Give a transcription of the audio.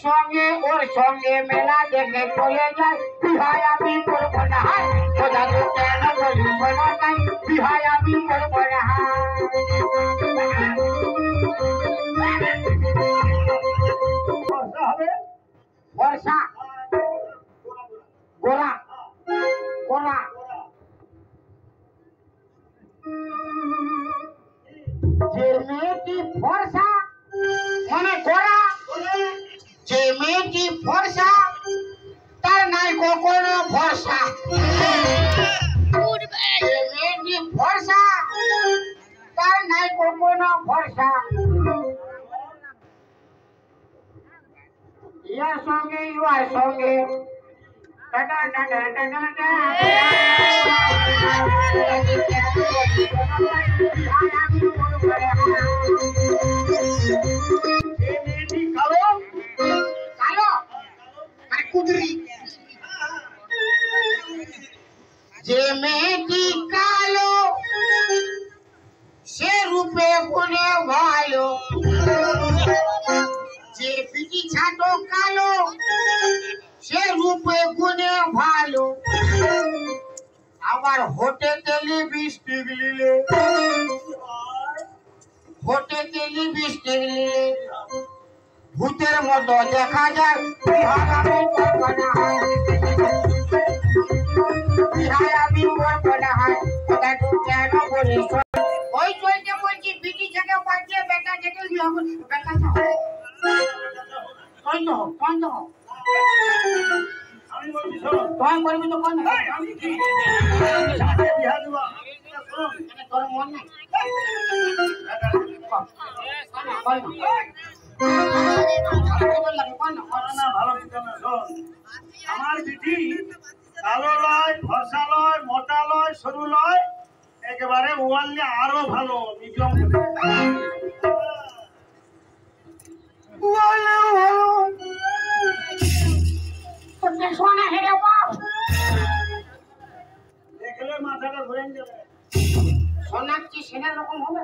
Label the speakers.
Speaker 1: ওর সঙ্গে মেলা দেখে চলে যায় বিহাই আমি করবো না খোদা তো কেন বলি শোনো তাই বিহাই আমি করবো না বর্ষা গোরা গোরা যে মেয়েটি ফর্সা মানে গোরা যে মেয়েটি ফর্সা তার নাই কখনো ভরসা যে মেয়েটি ফর্সা তার নাই কখনো ভরসা ইয়ার সঙ্গে ইউর সঙ্গে টাটা টাটা টাটা টাটা যে মেয়েটি কালো সে রূপে গুণে ভালো যে পিটি ছাটো কালো সে রূপে গুণে ভালো আবার হোটে তেলি বৃষ্টি গিলে হোটে তেলি বৃষ্টি গিলে ভূতের মতো দেখা যায় বিহার আমি করবো না বিহার আমি করবো না ওটা তো কেন বলিস ওই চলতে বলছি বিটি থেকে পাঠিয়ে বেটা থেকে বেটা তোমার করবি তো কোন তোর মন নাই
Speaker 2: আমার বিটি কালো লয় ফর্সা লয় মোটা লয় সরু লয় একেবারে ওয়াল্লে আরো ভালো মিডিয়াম দেখলে মাথাটা ঘুরে যাবে
Speaker 1: সোনাক্ষী সেনের রকম হবে